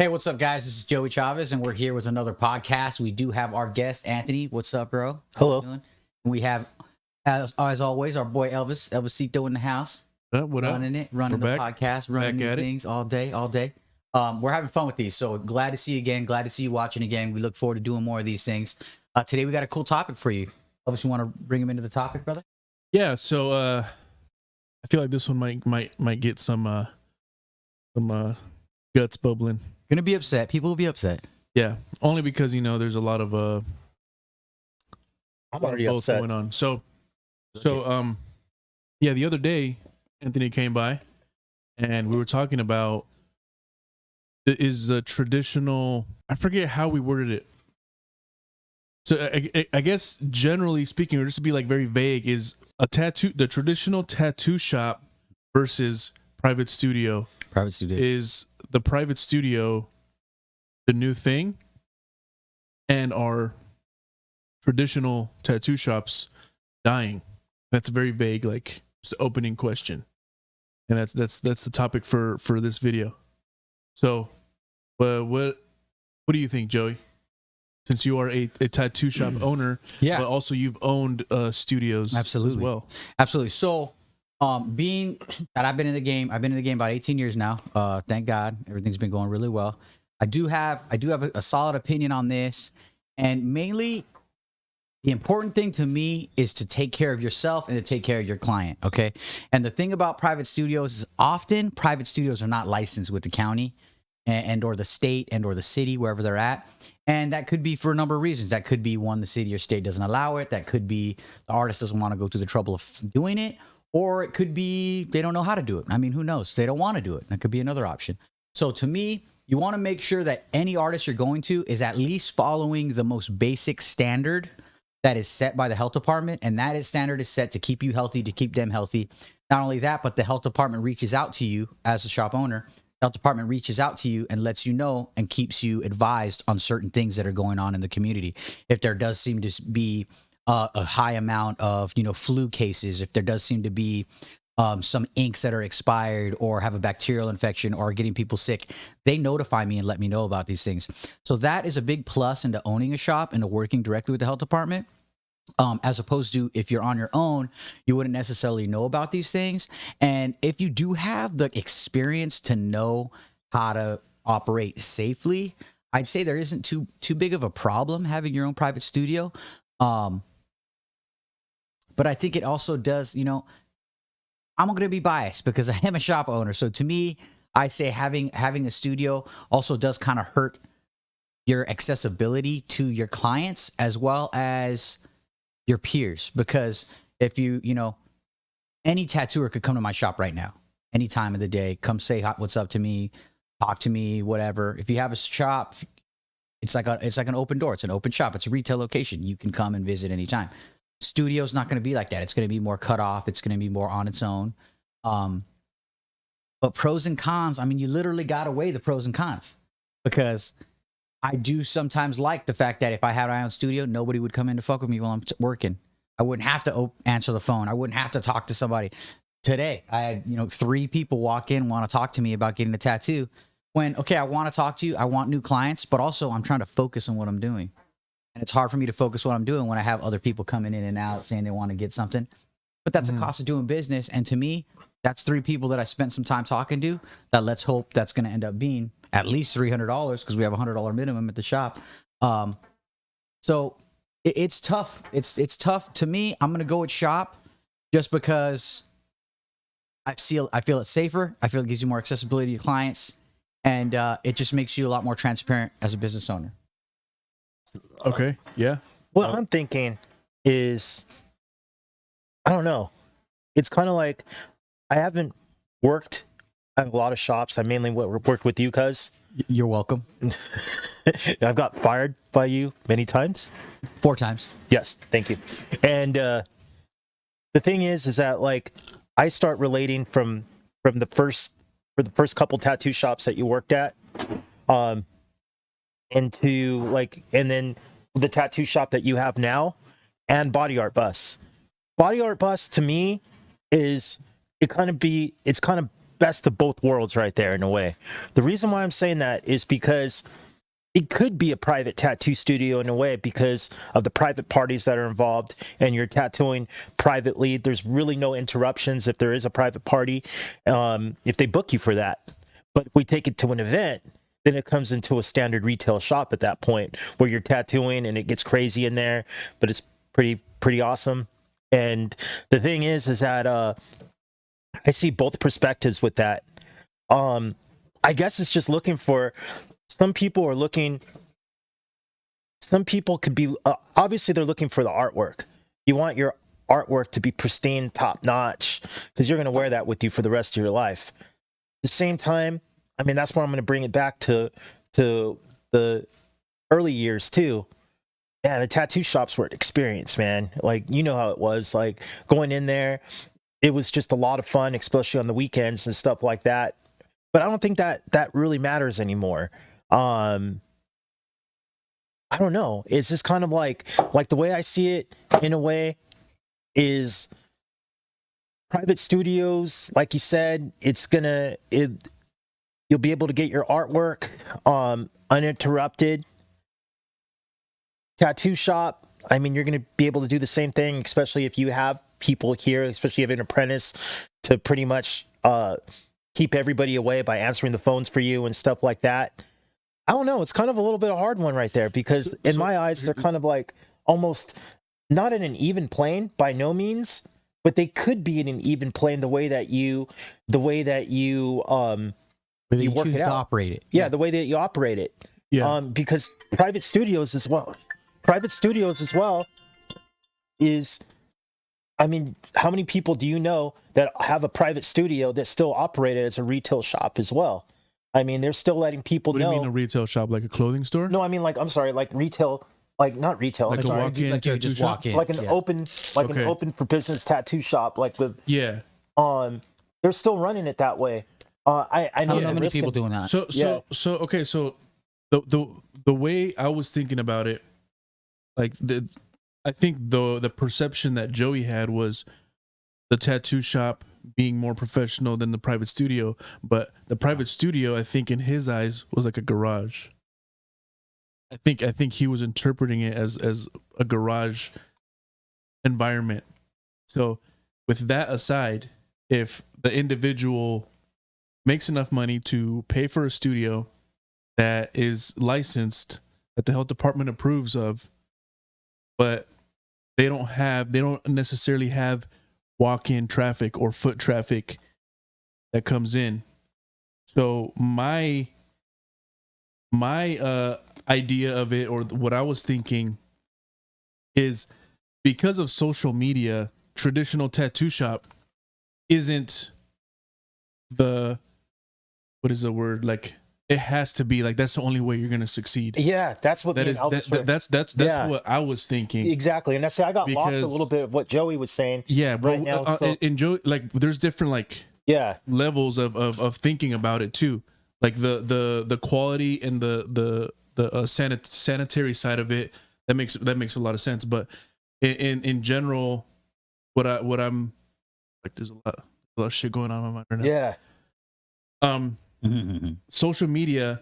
Hey, what's up, guys? This is Joey Chavez, and we're here with another podcast. We do have our guest, Anthony. What's up, bro? Hello. We have, as always, our boy Elvis Cito in the house. What up? Running the podcast, running these things all day. We're having fun with these, so glad to see you again. Glad to see you watching again. We look forward to doing more of these things. Today, we got a cool topic for you. Elvis, you want to bring him into the topic, brother? Yeah. So I feel like this one might get some guts bubbling. Gonna be upset. People will be upset. Yeah, only because there's a lot of I'm already both upset. going on. So yeah, the other day Anthony came by and we were talking about is the traditional. I forget how we worded it. So I guess generally speaking, or just to be like very vague, is the traditional tattoo shop versus private studio. Private studio. Is the private studio the new thing, and are traditional tattoo shops dying? That's a very vague, like, just opening question, and that's the topic for this video. So, what do you think, Joey? Since you are a tattoo shop owner, Yeah, but also you've owned studios absolutely as well. Absolutely. So, being that I've been in the game about 18 years now. Thank God, everything's been going really well. I do have a solid opinion on this, and mainly the important thing to me is to take care of yourself and to take care of your client. Okay. And the thing about private studios is often private studios are not licensed with the county and or the state and or the city, wherever they're at. And that could be for a number of reasons. That could be one, the city or state doesn't allow it. That could be the artist doesn't want to go through the trouble of doing it. Or it could be they don't know how to do it. I mean, who knows? They don't want to do it. That could be another option. So to me, you want to make sure that any artist you're going to is at least following the most basic standard that is set by the health department. And that standard is set to keep you healthy, to keep them healthy. Not only that, but the health department reaches out to you as a shop owner. The health department reaches out to you and lets you know and keeps you advised on certain things that are going on in the community. If there does seem to be a high amount of, flu cases, if there does seem to be some inks that are expired or have a bacterial infection or getting people sick, they notify me and let me know about these things. So that is a big plus into owning a shop and to working directly with the health department. As opposed to if you're on your own, you wouldn't necessarily know about these things. And if you do have the experience to know how to operate safely, I'd say there isn't too big of a problem having your own private studio. But I think it also does, I'm going to be biased because I am a shop owner. So to me, I say having a studio also does kind of hurt your accessibility to your clients as well as your peers. Because if any tattooer could come to my shop right now, any time of the day, come say what's up to me, talk to me, whatever. If you have a shop, it's like an open door. It's an open shop. It's a retail location. You can come and visit anytime. Studio's not going to be like that. It's going to be more cut off. It's going to be more on its own. But pros and cons, I mean, you literally got to weigh the pros and cons, because I do sometimes like the fact that if I had my own studio, nobody would come in to fuck with me while I'm working. I wouldn't have to answer the phone. I wouldn't have to talk to somebody. Today, I had 3 people walk in, want to talk to me about getting a tattoo. When, okay, I want to talk to you. I want new clients, but also I'm trying to focus on what I'm doing. And it's hard for me to focus what I'm doing when I have other people coming in and out saying they want to get something. But that's the cost of doing business. And to me, that's 3 people that I spent some time talking to that let's hope that's going to end up being at least $300, because we have a $100 minimum at the shop. So it's tough. It's tough. To me, I'm going to go with shop just because I feel it's safer. I feel it gives you more accessibility to your clients. And it just makes you a lot more transparent as a business owner. Okay. Yeah. What I'm thinking is, I don't know. It's kind of like I haven't worked at a lot of shops. I mainly worked with you, cuz. You're welcome. I've got fired by you many times. 4 times. Yes, thank you. And the thing is that, like, I start relating from the first couple tattoo shops that you worked at, into, like, and then the tattoo shop that you have now, and Body Art Bus. Body Art Bus to me is it's kind of best of both worlds right there in a way. The reason why I'm saying that is because it could be a private tattoo studio in a way because of the private parties that are involved, and you're tattooing privately. There's really no interruptions if there is a private party, if they book you for that. But if we take it to an event, then it comes into a standard retail shop at that point where you're tattooing and it gets crazy in there, but it's pretty awesome. And the thing is that I see both perspectives with that. I guess it's just looking for, some people could be, obviously they're looking for the artwork. You want your artwork to be pristine, top notch, because you're going to wear that with you for the rest of your life. At the same time, I mean, that's where I'm going to bring it back to the early years too. Yeah, the tattoo shops were an experience, man. Like, you know how it was, like going in there, it was just a lot of fun, especially on the weekends and stuff like that. But I don't think that really matters anymore. I don't know. It's just kind of like the way I see it in a way is private studios, like you said, you'll be able to get your artwork uninterrupted. Tattoo shop, I mean, you're going to be able to do the same thing, especially if you have people here, especially if you have an apprentice to pretty much keep everybody away by answering the phones for you and stuff like that. I don't know. It's kind of a little bit of a hard one right there because in my eyes, they're kind of like almost not in an even plane by no means, but they could be in an even plane the way that you work choose it to out. operate it. Yeah, the way that you operate it. Yeah. Because private studios as well is, I mean, how many people do you know that have a private studio that still operate it as a retail shop as well? I mean, they're still letting people What know. do you mean a retail shop, like a clothing store? No, I mean, like, I'm sorry, like retail, like not retail. Like I'm a sorry, walk-in like you tattoo just shop? walk in. like an Yeah. open, like an Okay. open for business tattoo shop, like with, Yeah. they're still running it that way. I I know don't know they're many risking- people doing that. So okay, so the way I was thinking about it, like I think the perception that Joey had was the tattoo shop being more professional than the private studio, but the private studio, I think in his eyes, was like a garage. I think he was interpreting it as a garage environment. So with that aside, if the individual makes enough money to pay for a studio that is licensed, that the health department approves of, but they don't necessarily have walk-in traffic or foot traffic that comes in. So my idea of it, or what I was thinking, is because of social media, traditional tattoo shop isn't the, what is the word, like, it has to be like that's the only way you're gonna succeed. Yeah, that's what That me is and Elvis were- that's Yeah. what I was thinking. exactly. And that's, I got lost a Because- little bit of what Joey was saying. Yeah, bro. Right now, so- And Joe, like, there's different like Yeah, levels of thinking about it too, like the quality and the sanitary side of it. That makes a lot of sense. But in general, what I'm like, there's a lot of shit going on in my mind right now. yeah, Social media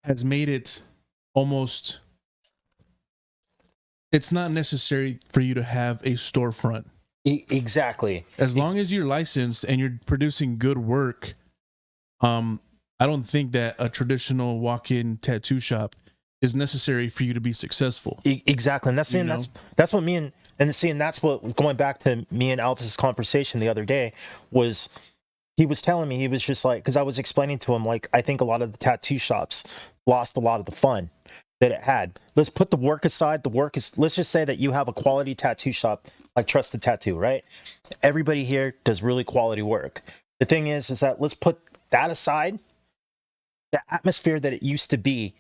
has made it almost, it's not necessary for you to have a storefront. exactly. As long as you're licensed and you're producing good work, I don't think that a traditional walk-in tattoo shop is necessary for you to be successful. Exactly. And that's You seeing know? that's what me and seeing that's what, going back to me and Alvis's conversation the other day, was he was telling me, he was just like, because I was explaining to him, like, I think a lot of the tattoo shops lost a lot of the fun that it had. Let's put the work aside. Let's just say that you have a quality tattoo shop like Trusted Tattoo, right? Everybody here does really quality work. The thing is that let's put that aside. The atmosphere that it used to be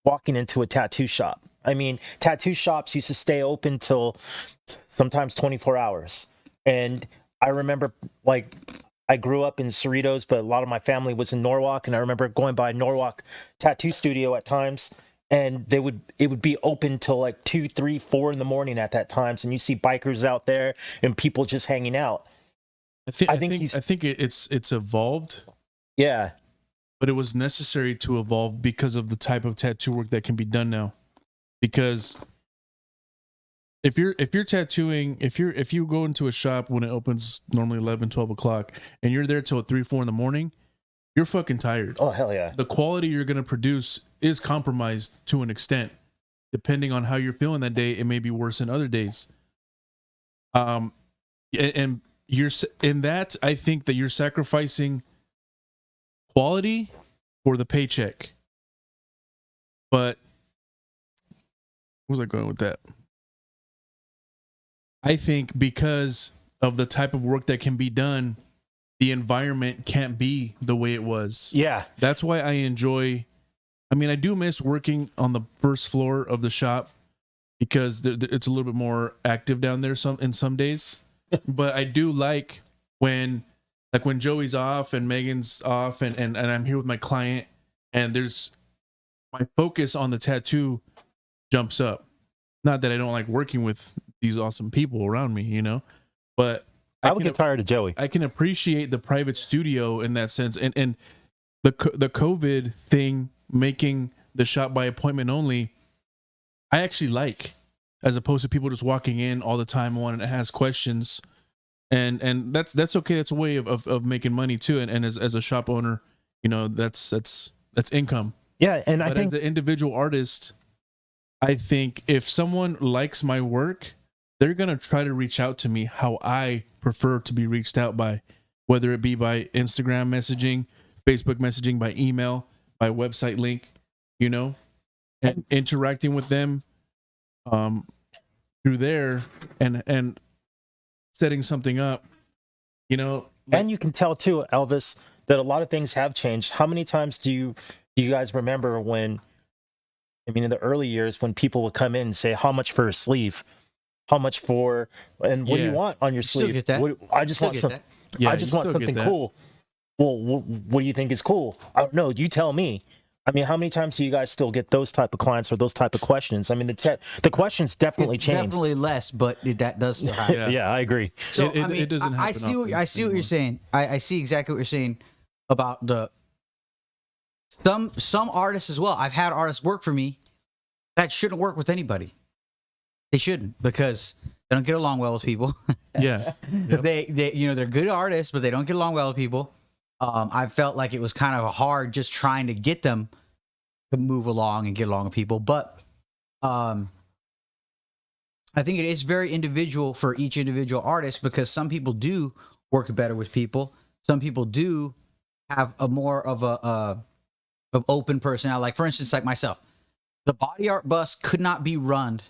walking into a tattoo shop. I mean, tattoo shops used to stay open till sometimes 24 hours. And I remember, like, I grew up in Cerritos, but a lot of my family was in Norwalk, and I remember going by Norwalk Tattoo Studio at times, and it would be open till like 2, 3, 4 in the morning at that times, and you see bikers out there and people just hanging out. I think it's evolved Yeah. but it was necessary to evolve because of the type of tattoo work that can be done now. Because if you're tattooing, if you go into a shop when it opens normally 11, 12 o'clock and you're there till 3, 4 in the morning, you're fucking tired. Oh, hell yeah. The quality you're going to produce is compromised to an extent. Depending on how you're feeling that day, it may be worse than other days. And you're in that, I think that you're sacrificing quality for the paycheck. But where was I going with that? I think because of the type of work that can be done, the environment can't be the way it was. Yeah. That's why I enjoy. I mean, I do miss working on the first floor of the shop because it's a little bit more active down there in some days. But I do like when Joey's off and Megan's off and I'm here with my client and there's my focus on the tattoo jumps up. Not that I don't like working with these awesome people around me, you know, but I would get tired of Joey. I can appreciate the private studio in that sense. And the COVID thing, making the shop by appointment only, I actually like, as opposed to people just walking in all the time wanting to ask questions. And that's okay. That's a way of making money too. And as a shop owner, you know, that's income. Yeah. And I think as an individual artist, I think if someone likes my work, they're going to try to reach out to me how I prefer to be reached out by, whether it be by Instagram messaging, Facebook messaging, by email, by website link, you know, and interacting with them through there and setting something up, you know. And you can tell too, Elvis, that a lot of things have changed. How many times do you guys remember when, I mean, in the early years when people would come in and say, how much for a sleeve? How much for, and what do you want on your Still sleeve? get that. I just want some, I just want something cool. Well, what do you think is cool? I don't know. You tell me. I mean, how many times do you guys still get those type of clients or those type of questions? I mean, the questions definitely change. Definitely less, but that does still happen. Yeah, I agree. So It I mean, doesn't I happen see what often I see what anymore. you're saying. I see exactly what you're saying about some artists as well. I've had artists work for me that shouldn't work with anybody. They shouldn't, because they don't get along well with people. Yeah. Yep. They you know, they're good artists, but they don't get along well with people. I felt like it was kind of hard just trying to get them to move along and get along with people. But I think it is very individual for each individual artist, because some people do work better with people. Some people do have a more of of open personality. Like, for instance, like myself, the body art bus could not be run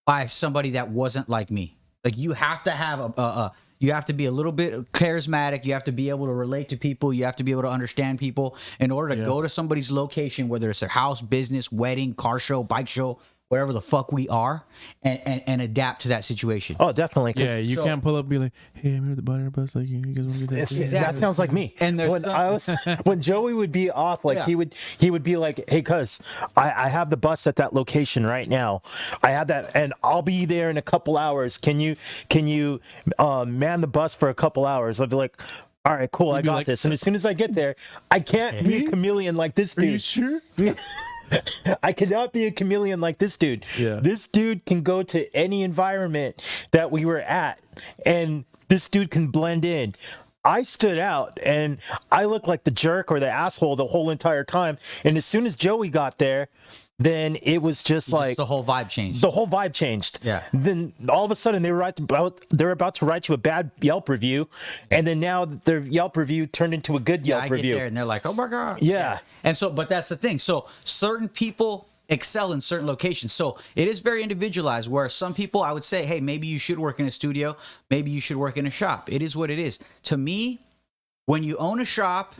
by somebody that wasn't like me. Like, you have to have you have to be a little bit charismatic. You have to be able to relate to people. You have to be able to understand people in order to go to somebody's location, whether it's their house, business, wedding, car show, bike show, wherever the fuck we are, and adapt to that situation. Oh, definitely. Yeah, you can't pull up and be like, hey, I'm here at the body bus. Like, you guys want to get that? That sounds like me. And there's when Joey would be off, like he would be like, hey, cuz I have the bus at that location right now. I have that, and I'll be there in a couple hours. Can you man the bus for a couple hours? I'll be like, all right, cool, I got like, this. And as soon as I get there, I can't be a chameleon like this dude. Are you sure? I cannot be a chameleon like this dude. Yeah. This dude can go to any environment that we were at, and this dude can blend in. I stood out, and I looked like the jerk or the asshole the whole entire time. And as soon as Joey got there, then it was just like the whole vibe changed. the whole vibe changed. Yeah. Then all of a sudden they were about to write you a bad Yelp review, and then now their Yelp review turned into a good Yelp I review. get there and they're like, oh my God. Yeah. And so, but that's the thing. So certain people excel in certain locations. So it is very individualized, where some people, I would say, hey, maybe you should work in a studio. Maybe you should work in a shop. It is what it is. To me, when you own a shop,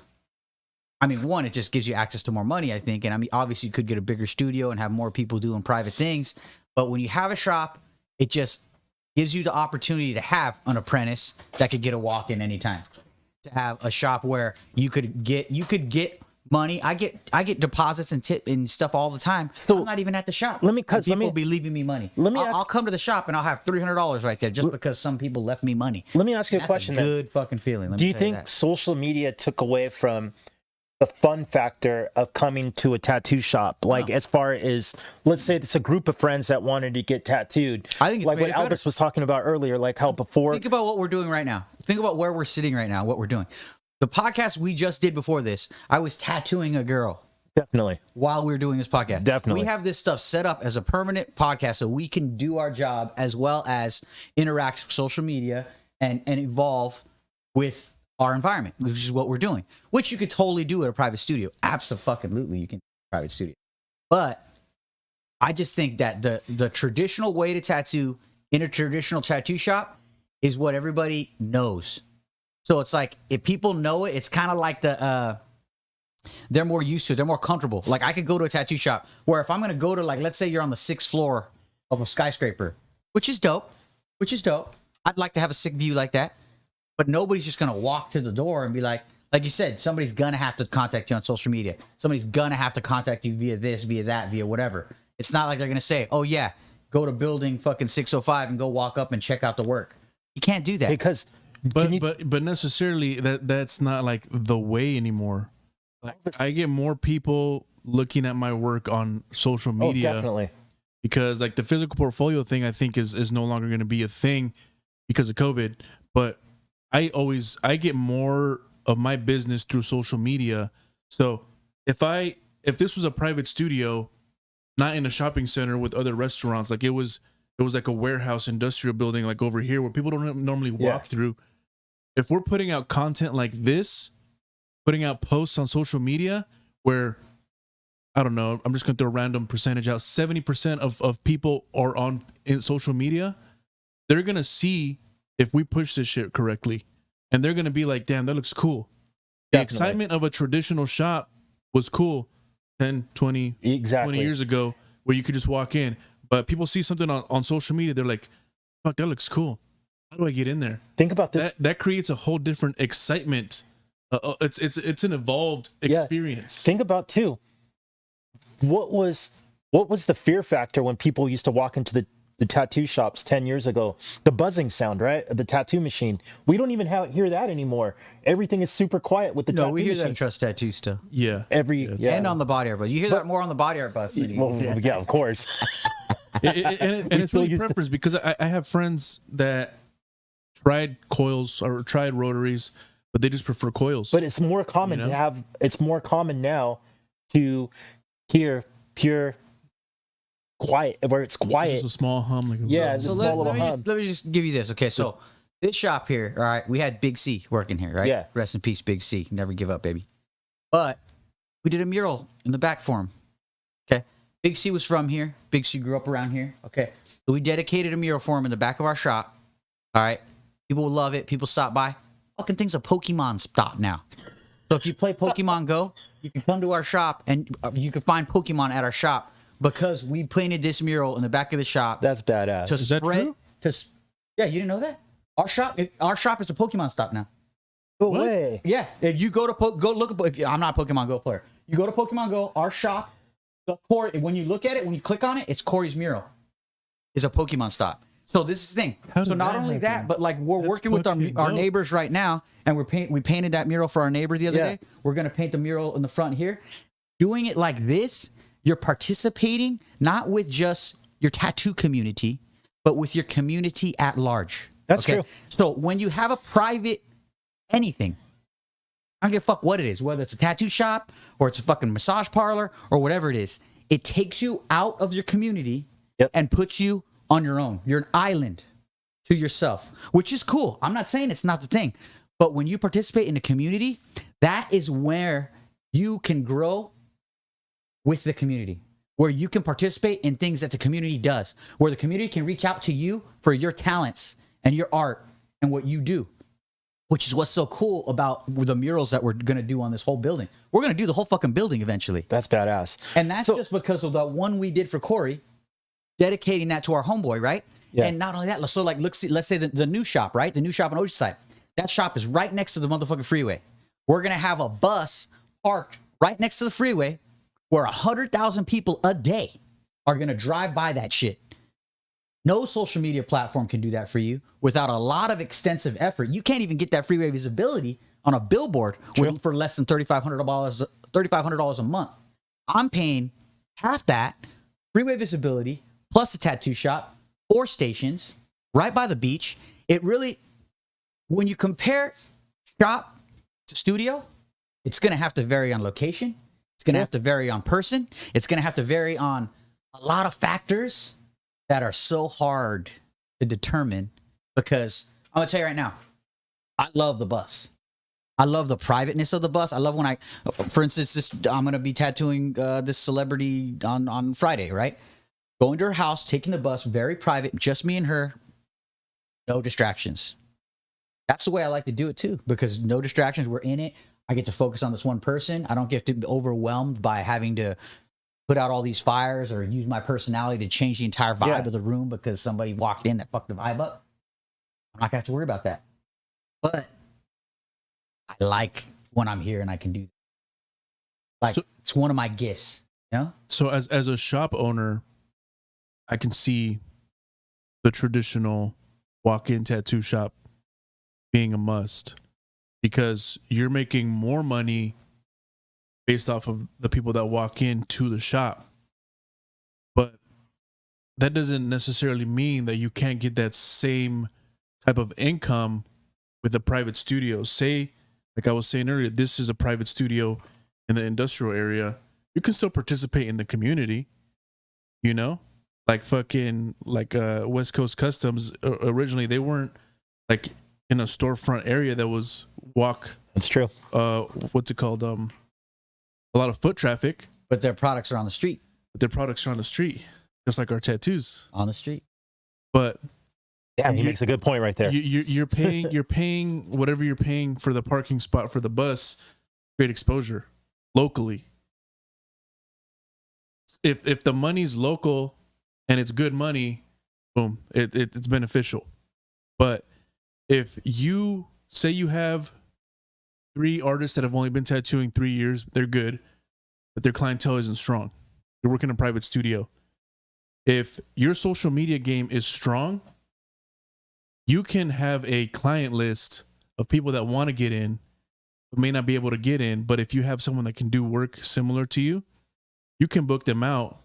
I mean, one, it just gives you access to more money, I think. And I mean, obviously you could get a bigger studio and have more people doing private things. But when you have a shop, it just gives you the opportunity to have an apprentice that could get a walk in anytime. To have a shop where you could get money. I get deposits and tip and stuff all the time. So, I'm not even at the shop. let me- And people let me- be leaving me money. let me I'll come to the shop and I'll have $300 right there just because some people left me money. Let me ask you a That's question then. good fucking feeling. Let Do me you tell think that. social media took away from the fun factor of coming to a tattoo shop? Like, as far as, let's say it's a group of friends that wanted to get tattooed. I think it's like made what it better. Albus was talking about earlier, like how before. Think about what we're doing right now. Think about where we're sitting right now, what we're doing. The podcast we just did before this, I was tattooing a girl Definitely. while we were doing this podcast. Definitely. We have this stuff set up as a permanent podcast so we can do our job as well as interact with social media and evolve with our environment, which is what we're doing, which you could totally do at a private studio. Absolutely, you can do a private studio. But I just think that the traditional way to tattoo in a traditional tattoo shop is what everybody knows. So it's like, if people know it, it's kind of like they're more used to it. They're more comfortable. Like, I could go to a tattoo shop where if I'm going to go to, like, let's say you're on the 6th floor of a skyscraper, which is dope. I'd like to have a sick view like that. But nobody's just going to walk to the door and be like you said, somebody's going to have to contact you on social media. Somebody's going to have to contact you via this, via that, via whatever. It's not like they're going to say, oh yeah, go to building fucking 605 and go walk up and check out the work. You can't do that. Because. But necessarily that's not like the way anymore. Like, I get more people looking at my work on social media. Oh, definitely. Because like the physical portfolio thing, I think is no longer going to be a thing because of COVID. But I get more of my business through social media. So if this was a private studio, not in a shopping center with other restaurants, like it was like a warehouse industrial building, like over here where people don't normally walk through. If we're putting out content like this, putting out posts on social media where, I don't know, I'm just going to throw a random percentage out, 70% of people are in social media, they're going to see if we push this shit correctly. And they're going to be like, damn, that looks cool. The excitement of a traditional shop was cool 10, 20, 20 years ago where you could just walk in. But people see something on social media, they're like, fuck, that looks cool. How do I get in there? Think about this. That creates a whole different excitement. It's an evolved experience. Think about too. What was the fear factor when people used to walk into the tattoo shops 10 years ago? The buzzing sound, right? Of the tattoo machine. We don't even hear that anymore. Everything is super quiet with the tattoo we hear that in machines. Trust Tattoo still. Yeah. And on the body art bus. You hear that more on the body art bus than you Yeah, of course. And it's really preference because I have friends that tried coils or tried rotaries, but they just prefer coils. But it's more common to have. It's more common now to hear pure quiet, where it's quiet. Just a small hum, like So let me just give you this. Okay, so this shop here, all right, we had Big C working here, right? Yeah. Rest in peace, Big C. Never give up, baby. But we did a mural in the back for him. Okay. Big C was from here. Big C grew up around here. Okay. So we dedicated a mural for him in the back of our shop. All right. People will love it. People stop by. Fucking thing's a Pokemon stop now. So if you play Pokemon Go, you can come to our shop and you can find Pokemon at our shop because we painted this mural in the back of the shop. That's badass. To Is that spread. true? Yeah, you didn't know that? Our shop is a Pokemon stop now. No way. Yeah, if you go to go look at. I'm not a Pokemon Go player. You go to Pokemon Go. Our shop, when you look at it, when you click on it, it's Corey's mural. Is a Pokemon stop. So this is the thing. So not only that, but like we're working with our neighbors right now, and we painted that mural for our neighbor the other day. We're gonna paint the mural in the front here. Doing it like this, you're participating not with just your tattoo community, but with your community at large. That's true. So when you have a private anything, I don't give a fuck what it is, whether it's a tattoo shop or it's a fucking massage parlor or whatever it is, it takes you out of your community and puts you on your own. You're an island to yourself, which is cool. I'm not saying it's not the thing, but when you participate in a community, that is where you can grow with the community, where you can participate in things that the community does, where the community can reach out to you for your talents and your art and what you do, which is what's so cool about the murals that we're going to do on this whole building. We're going to do the whole fucking building eventually. That's badass. And that's just because of the one we did for Corey, dedicating that to our homeboy, right? Yeah. And not only that, so like, let's say the new shop, right? The new shop on Oceanside. That shop is right next to the motherfucking freeway. We're going to have a bus parked right next to the freeway, where 100,000 people a day are going to drive by that shit. No social media platform can do that for you without a lot of extensive effort. You can't even get that freeway visibility on a billboard for less than $3,500 a month. I'm paying half that freeway visibility plus a tattoo shop, 4 stations right by the beach. It really, when you compare shop to studio, it's going to have to vary on location. It's going to have to vary on person. It's going to have to vary on a lot of factors that are so hard to determine, because I'm going to tell you right now, I love the bus. I love the privateness of the bus. I love when for instance, I'm going to be tattooing this celebrity on Friday, right? Going to her house, taking the bus, very private, just me and her, no distractions. That's the way I like to do it too, because no distractions. We're in it. I get to focus on this one person. I don't get to be overwhelmed by having to put out all these fires or use my personality to change the entire vibe of the room because somebody walked in that fucked the vibe up. I'm not gonna have to worry about that. But I like when I'm here and I can do that. Like, it's one of my gifts, you know? So as a shop owner, I can see the traditional walk-in tattoo shop being a must, because you're making more money based off of the people that walk into the shop. But that doesn't necessarily mean that you can't get that same type of income with a private studio. Say, like I was saying earlier, this is a private studio in the industrial area. You can still participate in the community, you know? Like fucking, like West Coast Customs, originally they weren't like in a storefront area that was That's true. What's it called? A lot of foot traffic. But their products are on the street. But their products are on the street, just like our tattoos. On the street. But damn, he makes a good point right there. You're paying whatever you're paying for the parking spot for the bus, great exposure locally. If the money's local and it's good money, boom, it's beneficial. But if you say you have 3 artists that have only been tattooing 3 years, they're good, but their clientele isn't strong. You're working in a private studio. If your social media game is strong, you can have a client list of people that want to get in, but may not be able to get in. But if you have someone that can do work similar to you, you can book them out,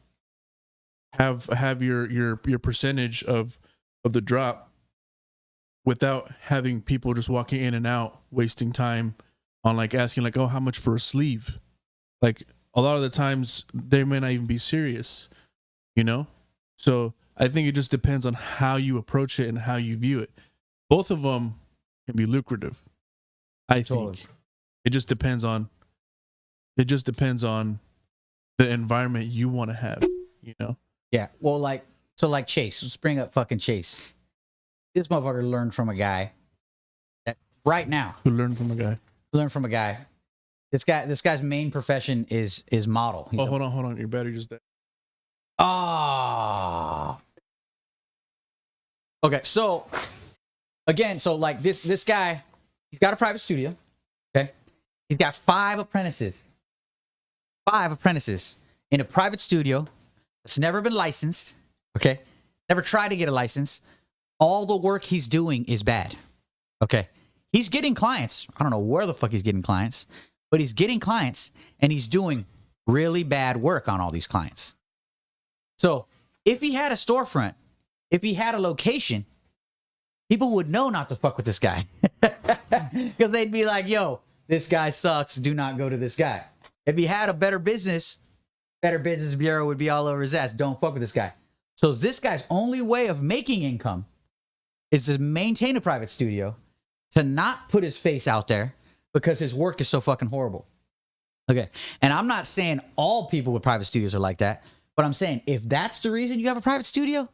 have your percentage of the drop without having people just walking in and out, wasting time on like asking like, oh, how much for a sleeve? Like a lot of the times they may not even be serious, you know? So I think it just depends on how you approach it and how you view it. Both of them can be lucrative. I think it just depends on the environment you want to have, you know? Yeah. Well, like Chase, let's bring up fucking Chase. This motherfucker learned from a guy that right now. Who learned from a guy? Learned from a guy. This guy's main profession is model. He's hold on. Your battery just dead. Ah. Okay, so again, so like this guy, he's got a private studio. Okay, he's got 5 apprentices. 5 apprentices in a private studio that's never been licensed. Okay, never tried to get a license. All the work he's doing is bad. Okay, he's getting clients. I don't know where the fuck he's getting clients, but he's getting clients and he's doing really bad work on all these clients. So if he had a storefront, if he had a location, people would know not to fuck with this guy. Because they'd be like, yo, this guy sucks. Do not go to this guy. If he had a Better Business Bureau would be all over his ass. Don't fuck with this guy. So this guy's only way of making income is to maintain a private studio, to not put his face out there because his work is so fucking horrible. Okay. And I'm not saying all people with private studios are like that, but I'm saying if that's the reason you have a private studio,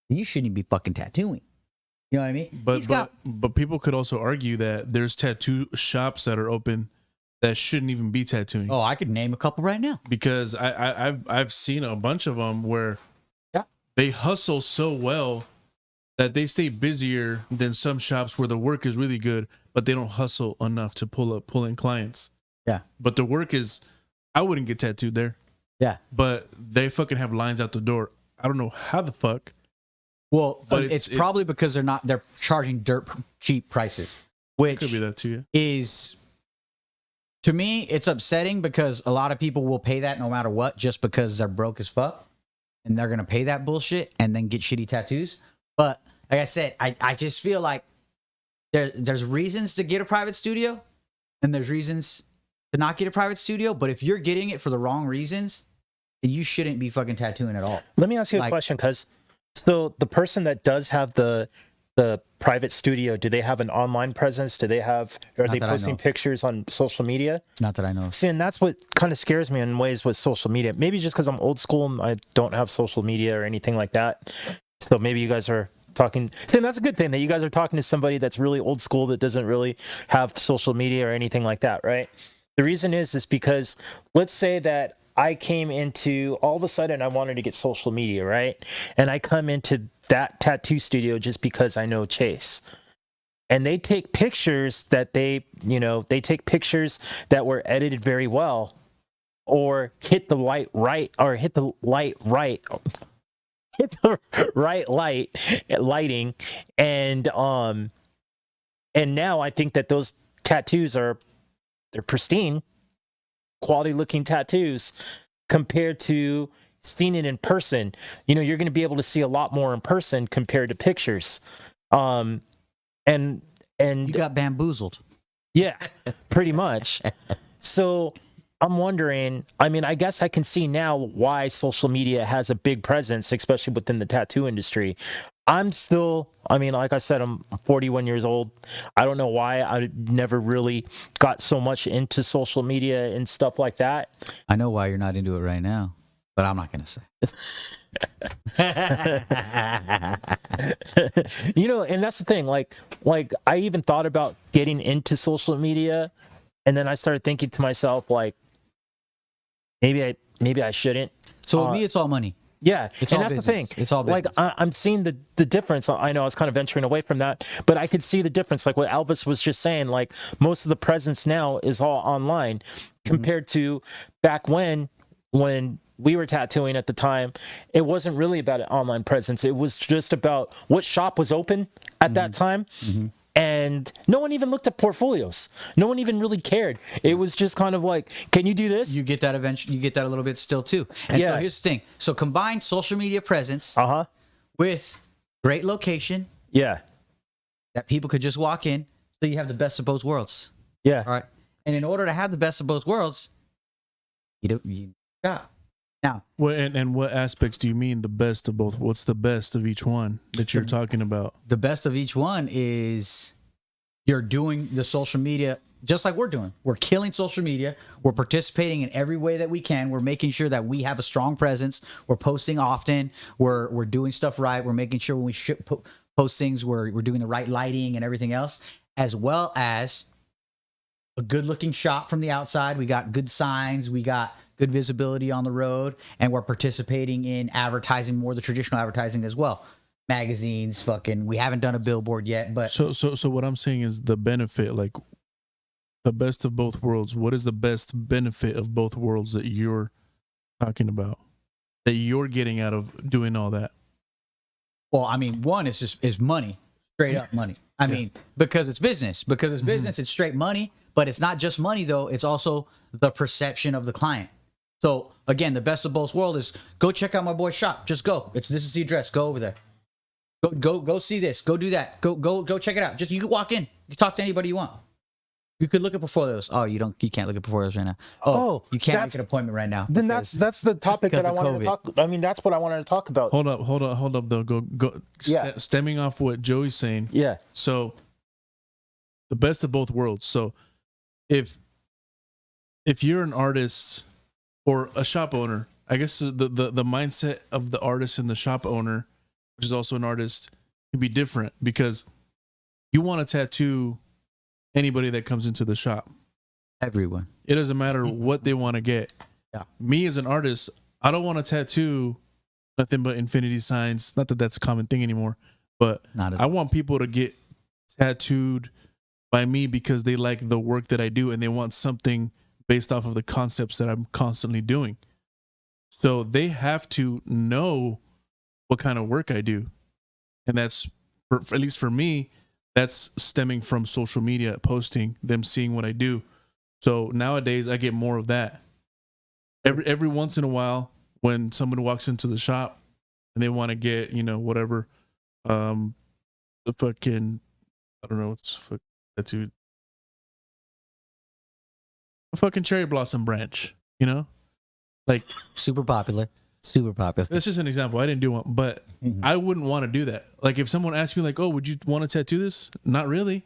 you shouldn't be fucking tattooing. You know what I mean? But people could also argue that there's tattoo shops that are open that shouldn't even be tattooing. Oh, I could name a couple right now. Because I've seen a bunch of them where they hustle so well that they stay busier than some shops where the work is really good, but they don't hustle enough to pull in clients. Yeah. But the work is I wouldn't get tattooed there. Yeah. But they fucking have lines out the door. I don't know how the fuck. Well, But it's probably because they're charging dirt cheap prices, which Could be that too. Yeah. is, to me, it's upsetting because a lot of people will pay that no matter what, just because they're broke as fuck, and they're gonna pay that bullshit and then get shitty tattoos. But like I said, I just feel like there's reasons to get a private studio, and there's reasons to not get a private studio. But if you're getting it for the wrong reasons, then you shouldn't be fucking tattooing at all. Let me ask you a question, cuz so the person that does have the private studio, do they have an online presence? Are they posting pictures on social media? Not that I know. See, and that's what kind of scares me in ways with social media. Maybe just because I'm old school and I don't have social media or anything like that. So maybe you guys are talking. See, that's a good thing that you guys are talking to somebody that's really old school that doesn't really have social media or anything like that, right? The reason is because let's say that I came into, all of a sudden I wanted to get social media, right? And I come into that tattoo studio just because I know Chase. And they take pictures that they take pictures that were edited very well, or hit the right lighting, and now I think that those tattoos they're pristine, quality looking tattoos compared to seeing it in person. You're going to be able to see a lot more in person compared to pictures. And You got bamboozled. yeah, pretty much. So I'm wondering, I guess I can see now why social media has a big presence, especially within the tattoo industry. I'm still, like I said, I'm 41 years old. I don't know why I never really got so much into social media and stuff like that. I know why you're not into it right now, but I'm not going to say. And that's the thing. Like I even thought about getting into social media, and then I started thinking to myself, like, maybe I shouldn't. So with me, it's all money. Yeah, It's and all that's business. the thing. It's all business. Like I'm seeing the difference. I know I was kind of venturing away from that, but I could see the difference. Like what Elvis was just saying. Like most of the presence now is all online, compared to back when we were tattooing at the time. It wasn't really about an online presence. It was just about what shop was open at that time. And no one even looked at portfolios. No one even really cared. It was just kind of like, can you do this? You get that eventually. You get that a little bit still too. And so here's the thing. So combine social media presence with great location. Yeah. That people could just walk in. So you have the best of both worlds. Yeah. All right. And in order to have the best of both worlds, you got. Now, And what aspects do you mean the best of both? What's the best of each one that you're talking about? the best of each one is you're doing the social media just like we're doing. We're killing social media. We're participating in every way that we can. We're making sure that we have a strong presence. We're posting often. We're doing stuff right. We're making sure when we post things, we're doing the right lighting and everything else, as well as a good looking shot from the outside. We got good signs. We got good visibility on the road, and we're participating in advertising, more the traditional advertising as well. Magazines, we haven't done a billboard yet, but So what I'm saying is the benefit, like the best of both worlds. What is the best benefit of both worlds that you're talking about, that you're getting out of doing all that? well, one is money, straight up money. Because it's business. Because it's business, it's straight money, but it's not just money though. It's also the perception of the client. So again, the best of both worlds is go check out my boy's shop. Just go. This is the address. Go over there. Go see this. Go do that. Go check it out. Just you can walk in. You talk to anybody you want. You could look at portfolios. Oh, you can't look at portfolios right now. Oh, you can't make an appointment right now. Then that's the topic that I wanted to talk. That's what I wanted to talk about. Hold up though. Go. Yeah. Stemming off what Joey's saying. Yeah. So the best of both worlds. So if you're an artist or a shop owner, I guess the mindset of the artist and the shop owner, which is also an artist, can be different, because you want to tattoo anybody that comes into the shop. Everyone. It doesn't matter what they want to get. Yeah. Me as an artist, I don't want to tattoo nothing but infinity signs. Not that that's a common thing anymore, but I want people to get tattooed by me because they like the work that I do and they want something based off of the concepts that I'm constantly doing. So they have to know what kind of work I do. And that's, for at least for me, that's stemming from social media posting, them seeing what I do. So nowadays I get more of that. Every once in a while, when someone walks into the shop and they want to get, whatever, the fucking, I don't know what's tattooed, a fucking cherry blossom branch, like Super popular. that's just an example. I didn't do one, but I wouldn't want to do that. Like if someone asked me, like, "Oh, would you want to tattoo this?" Not really.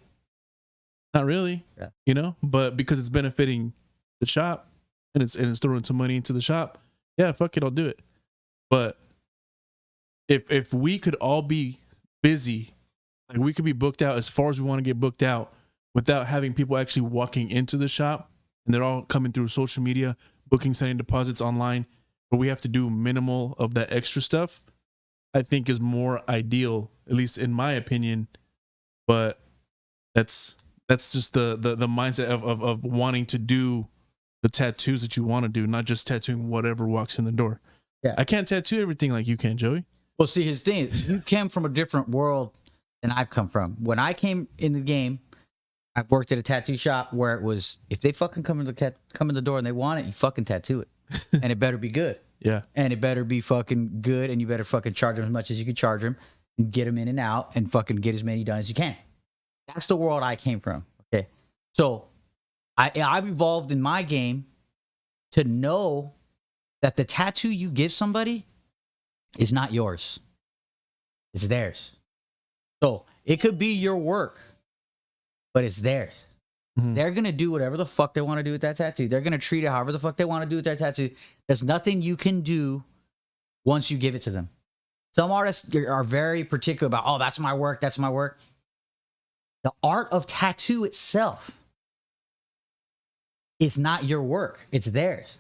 Yeah. But because it's benefiting the shop and it's throwing some money into the shop, yeah, fuck it, I'll do it. But if we could all be busy, like we could be booked out as far as we want to get booked out without having people actually walking into the shop, and they're all coming through social media, booking, sending deposits online, but we have to do minimal of that extra stuff, I think is more ideal, at least in my opinion. But that's just the mindset of wanting to do the tattoos that you want to do, not just tattooing whatever walks in the door. Yeah. I can't tattoo everything like you can, Joey. Well, see, his thing is, you came from a different world than I've come from. When I came in the game, I worked at a tattoo shop where it was, if they fucking come in the door and they want it, you fucking tattoo it. And it better be good. Yeah. And it better be fucking good, and you better fucking charge them as much as you can charge them and get them in and out and fucking get as many done as you can. That's the world I came from. Okay. So I've evolved in my game to know that the tattoo you give somebody is not yours. It's theirs. So it could be your work, but it's theirs. Mhm. They're going to do whatever the fuck they want to do with that tattoo. They're going to treat it however the fuck they want to do with that tattoo. There's nothing you can do once you give it to them. Some artists are very particular about, oh, that's my work. That's my work. The art of tattoo itself is not your work. It's theirs.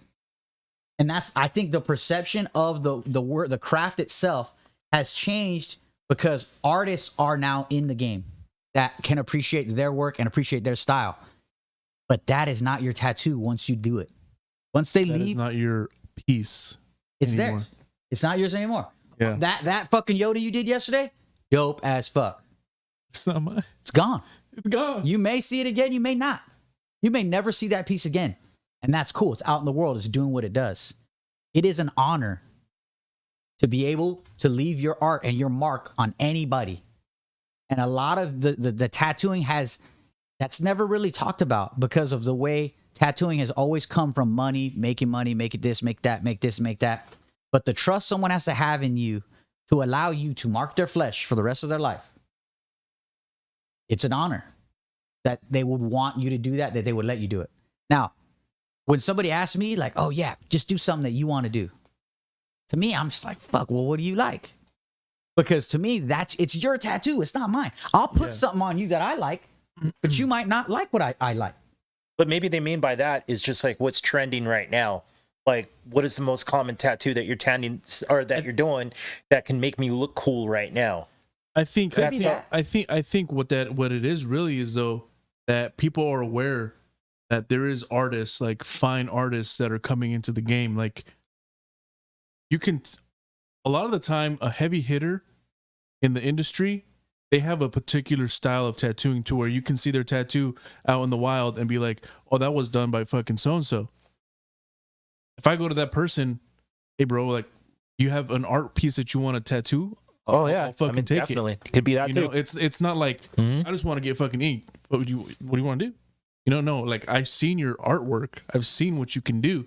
And that's, I think, the perception of the work, the craft itself has changed because artists are now in the game that can appreciate their work and appreciate their style. But that is not your tattoo once you do it. Once they That is leave, not your piece. it's anymore. theirs. It's not yours anymore. Yeah. That fucking Yoda you did yesterday, dope as fuck. It's not mine. It's gone. It's gone. You may see it again. You may not. You may never see that piece again. And that's cool. It's out in the world. It's doing what it does. It is an honor to be able to leave your art and your mark on anybody. And a lot of the tattooing that's never really talked about because of the way tattooing has always come from money, make it this, make that, make this, make that. But the trust someone has to have in you to allow you to mark their flesh for the rest of their life. It's an honor that they would want you to do that they would let you do it. Now, when somebody asks me like, oh yeah, just do something that you want to do. To me, I'm just like, fuck, well, what do you like? Because to me, it's your tattoo. It's not mine. I'll put something on you that I like, but you might not like what I like. But maybe they mean by that is just like what's trending right now. Like, what is the most common tattoo that you're tanning or that you're doing that can make me look cool right now? I think Could be that. I think what it is really is though that people are aware that there is artists, like fine artists that are coming into the game. Like you can, a lot of the time, a heavy hitter in the industry, they have a particular style of tattooing to where you can see their tattoo out in the wild and be like, oh, that was done by fucking so-and-so. If I go to that person, hey bro, like you have an art piece that you want to tattoo? Oh yeah, I'll fucking take definitely. it. Could be that You too. know, it's not like I just want to get fucking ink. What do you want to do? No, like I've seen your artwork. I've seen what you can do.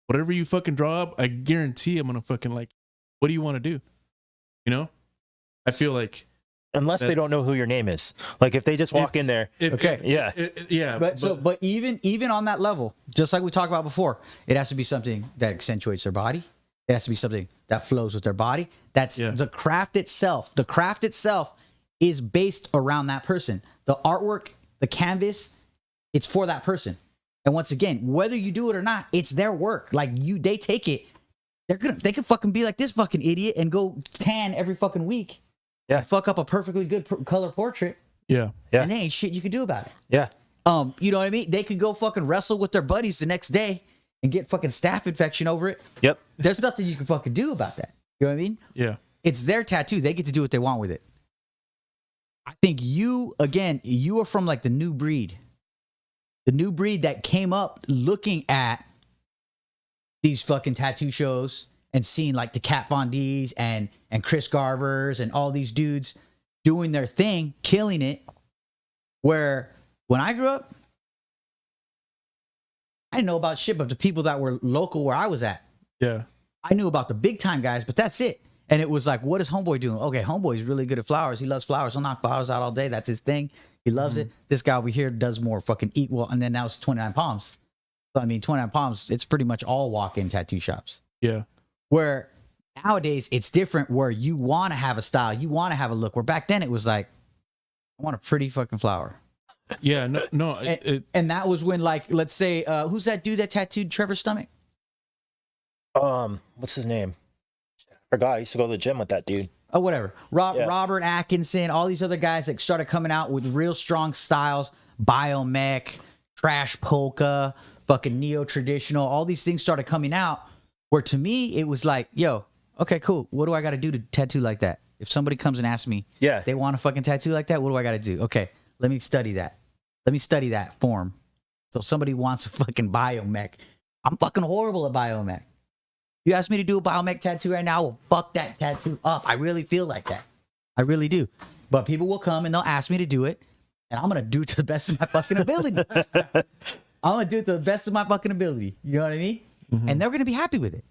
Whatever you fucking draw up, I guarantee I'm gonna fucking like, what do you want to do? I feel like Unless they don't know who your name is. Like if they just walk in there. Yeah. Yeah. But even on that level, just like we talked about before, it has to be something that accentuates their body. It has to be something that flows with their body. That's the craft itself. The craft itself is based around that person. The artwork, the canvas, it's for that person. And once again, whether you do it or not, it's their work. Like they take it. They can fucking be like this fucking idiot and go tan every fucking week. Yeah. Fuck up a perfectly good color portrait. Yeah. Yeah. And there ain't shit you can do about it. Yeah. You know what I mean? They could go fucking wrestle with their buddies the next day and get fucking staph infection over it. Yep. There's nothing you can fucking do about that. You know what I mean? Yeah. It's their tattoo. They get to do what they want with it. I think you are from like the new breed. The new breed that came up looking at these fucking tattoo shows and seeing like the Kat Von D's and Chris Garvers and all these dudes doing their thing, killing it. Where when I grew up, I didn't know about shit, but the people that were local where I was at, Yeah. I knew about the big time guys, but that's it. And it was like, what is Homeboy doing? Okay, Homeboy's really good at flowers. He loves flowers. He'll knock flowers out all day. That's his thing. He loves it. This guy over here does more fucking equal. And then now it's 29 Palms. So, I mean, 29 Palms, it's pretty much all walk-in tattoo shops. Yeah. Where nowadays it's different where you want to have a style. You want to have a look. Where back then it was like, I want a pretty fucking flower. Yeah. No. And that was when, like, let's say, who's that dude that tattooed Trevor's stomach? What's his name? I forgot. I used to go to the gym with that dude. Oh, whatever. Yeah. Robert Atkinson, all these other guys that started coming out with real strong styles, biomech, trash polka, fucking neo-traditional, all these things started coming out where to me, it was like, yo, okay, cool. What do I got to do to tattoo like that? If somebody comes and asks me, Yeah. they want a fucking tattoo like that, what do I got to do? Okay, let me study that. Let me study that form. So if somebody wants a fucking biomech, I'm fucking horrible at biomech. You ask me to do a biomech tattoo right now, I will fuck that tattoo up. I really feel like that. I really do. But people will come and they'll ask me to do it, and I'm gonna do it to the best of my fucking ability. I'm gonna do it to the best of my fucking ability. You know what I mean? Mm-hmm. And they're gonna be happy with it.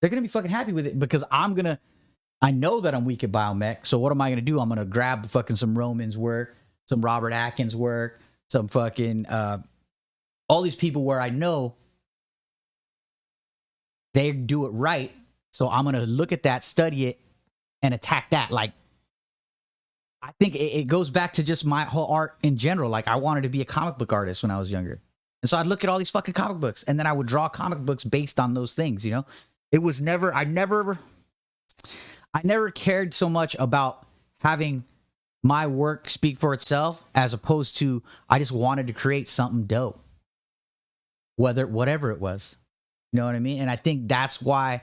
They're gonna be fucking happy with it because I know that I'm weak at biomech. So what am I gonna do? I'm gonna grab fucking some Roman's work, some Robert Atkins work, some fucking all these people where I know they do it right. So I'm going to look at that, study it, and attack that. Like, I think it goes back to just my whole art in general. Like, I wanted to be a comic book artist when I was younger. And so I'd look at all these fucking comic books, and then I would draw comic books based on those things, you know? It was never, I never cared so much about having my work speak for itself as opposed to I just wanted to create something dope. Whatever it was. You know what I mean? And I think that's why,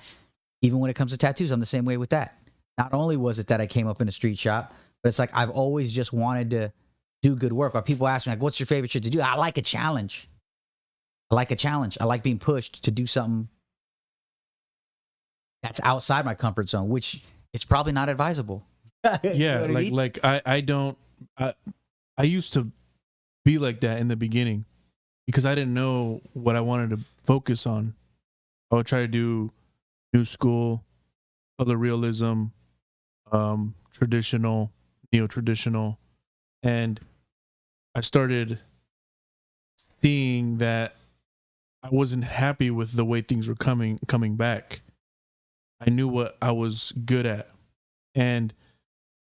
even when it comes to tattoos, I'm the same way with that. Not only was it that I came up in a street shop, but it's like I've always just wanted to do good work. Or people ask me, like, what's your favorite shit to do? I like a challenge. I like being pushed to do something that's outside my comfort zone, which is probably not advisable. Yeah. You know what I mean? Like I used to be like that in the beginning because I didn't know what I wanted to focus on. I would try to do new school, color realism, traditional, neo-traditional, and I started seeing that I wasn't happy with the way things were coming back. I knew what I was good at, and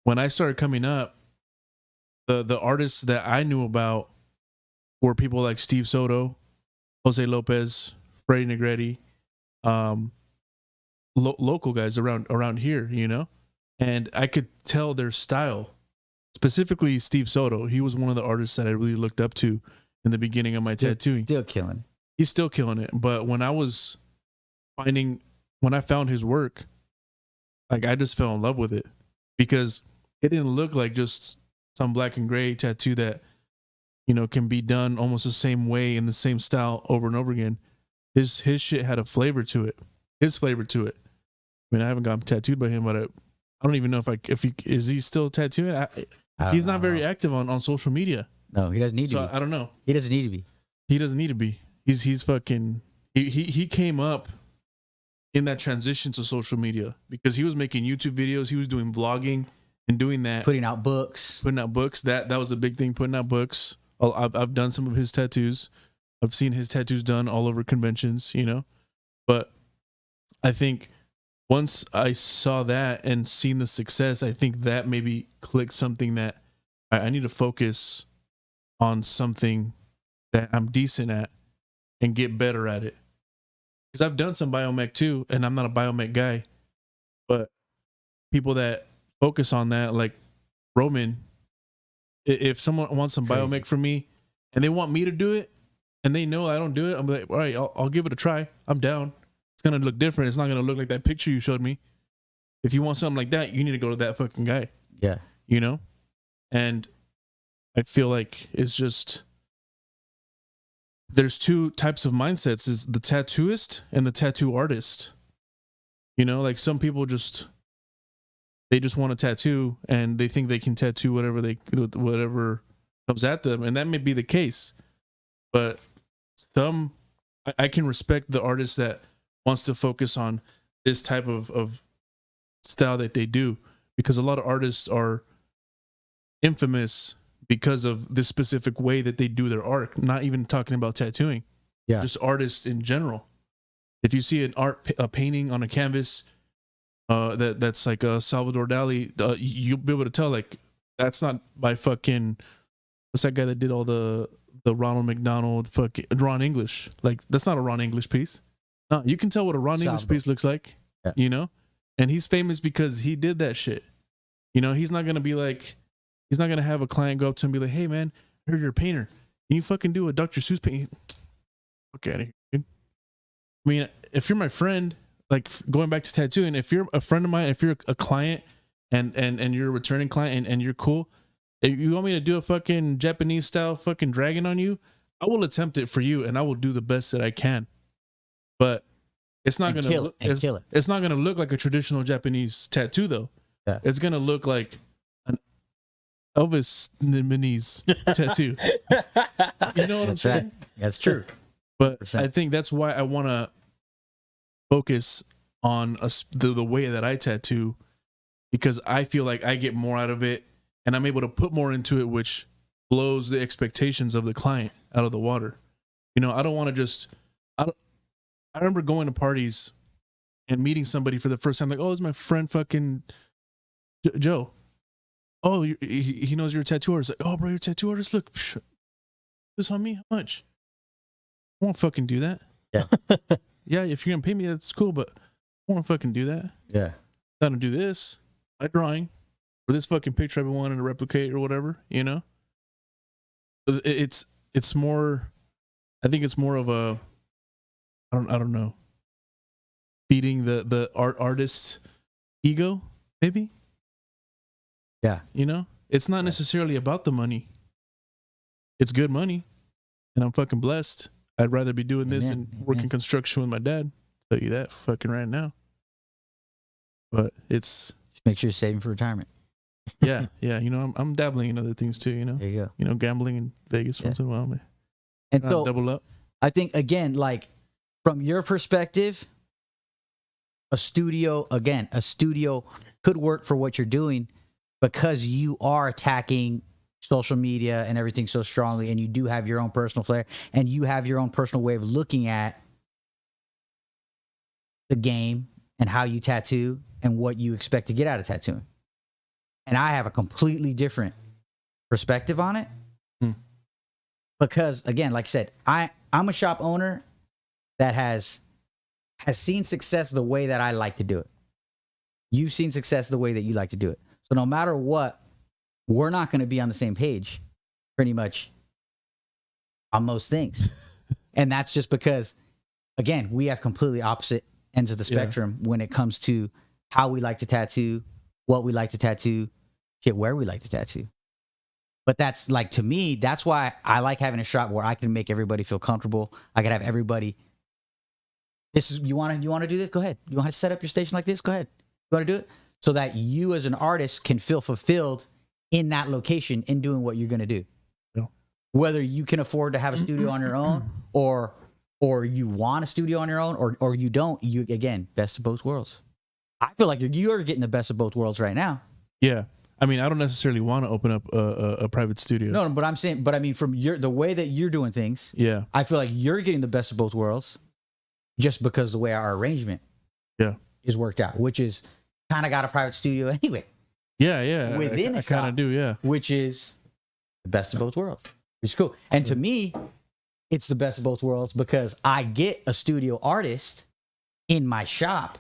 when I started coming up, the artists that I knew about were people like Steve Soto, Jose Lopez, Freddie Negretti, local guys around here, you know, and I could tell their style. Specifically, Steve Soto. He was one of the artists that I really looked up to in the beginning of my tattooing. Still killing. He's still killing it. But when I found his work, like I just fell in love with it because it didn't look like just some black and gray tattoo that, you know, can be done almost the same way in the same style over and over again. His shit had a flavor to it. His flavor to it. I mean, I haven't gotten tattooed by him, but I don't even know if he is he still tattooing. He's not very active on social media. No, he doesn't need to be. I don't know. He doesn't need to be. He doesn't need to be. He's fucking. He came up in that transition to social media because he was making YouTube videos. He was doing vlogging and doing that. Putting out books. That was a big thing. Putting out books. I've done some of his tattoos. I've seen his tattoos done all over conventions, you know. But I think once I saw that and seen the success, I think that maybe clicked something that I need to focus on something that I'm decent at and get better at it. Because I've done some biomech too, and I'm not a biomech guy. But people that focus on that, like Roman, if someone wants some Crazy. biomech from me, and they want me to do it, and they know I don't do it, I'm like, all right, I'll give it a try. I'm down. It's gonna look different. It's not gonna look like that picture you showed me. If you want something like that, you need to go to that fucking guy. Yeah. You know? And I feel like it's just, there's two types of mindsets, is the tattooist and the tattoo artist. You know, like some people they just want a tattoo and they think they can tattoo whatever comes at them, and that may be the case. But I can respect the artist that wants to focus on this type of style that they do, because a lot of artists are infamous because of this specific way that they do their art. Not even talking about tattooing, just artists in general. If you see a painting on a canvas that's like a Salvador Dali, you'll be able to tell, like, that's not by fucking, what's that guy that did all the Ronald McDonald fucking Ron English? Like, that's not a Ron English piece. No, you can tell what a Ron English piece looks like. Yeah. You know, and he's famous because he did that shit. You know, he's not gonna have a client go up to him and be like, "Hey man, I heard you're a painter. Can you fucking do a Dr. Seuss painting?" Look at it, dude. I mean, if you're my friend, like going back to tattooing, if you're a friend of mine, if you're a client and you're a returning client and you're cool, if you want me to do a fucking Japanese style fucking dragon on you, I will attempt it for you and I will do the best that I can. But it's not gonna kill it. It's not gonna look like a traditional Japanese tattoo though. Yeah. It's gonna look like an Elvis Niminese tattoo. You know what I'm saying? Right. That's true. But 100%. I think that's why I want to focus on the way that I tattoo, because I feel like I get more out of it and I'm able to put more into it, which blows the expectations of the client out of the water. You know, I don't want to just, I remember going to parties and meeting somebody for the first time, like, oh, it's my friend fucking Joe. Oh, he knows you're a tattoo artist. Like, oh, bro, you're a tattoo artist? Look, this on me? How much? I won't fucking do that. Yeah. Yeah, if you're going to pay me, that's cool, but I won't fucking do that. Yeah. I don't do this. My drawing for this fucking picture I've been wanting to replicate or whatever, you know? It's more, I think it's more of a, I don't know, feeding the artist's ego, maybe. Yeah. You know, it's not necessarily about the money. It's good money, and I'm fucking blessed. I'd rather be doing this and working construction with my dad. I'll tell you that fucking right now. But it's, just make sure you're saving for retirement. yeah. You know, I'm dabbling in other things too. You know, There you go. You know, gambling in Vegas once in a while, man. And so Double up. I think, again, like from your perspective, a studio could work for what you're doing because you are attacking social media and everything so strongly, and you do have your own personal flair and you have your own personal way of looking at the game and how you tattoo and what you expect to get out of tattooing. And I have a completely different perspective on it. Because again, like I said, I'm a shop owner that has seen success the way that I like to do it. You've seen success the way that you like to do it. So no matter what, we're not going to be on the same page pretty much on most things. And that's just because, again, we have completely opposite ends of the spectrum when it comes to how we like to tattoo, what we like to tattoo, shit, where we like to tattoo. But that's like, to me, that's why I like having a shop where I can make everybody feel comfortable. I can have everybody. You want to do this? Go ahead. You want to set up your station like this? Go ahead. You want to do it? So that you as an artist can feel fulfilled in that location in doing what you're going to do. Yeah. Whether you can afford to have a studio on your own or you want a studio on your own or you don't, you, again, best of both worlds. I feel like you're getting the best of both worlds right now. Yeah. I mean, I don't necessarily want to open up a private studio. No, but I'm saying, I mean, from the way that you're doing things, Yeah. I feel like you're getting the best of both worlds just because the way our arrangement is worked out, which is kind of got a private studio anyway. Yeah. Within I kind of do, yeah. Which is the best of both worlds, which is cool. And to me, it's the best of both worlds because I get a studio artist in my shop.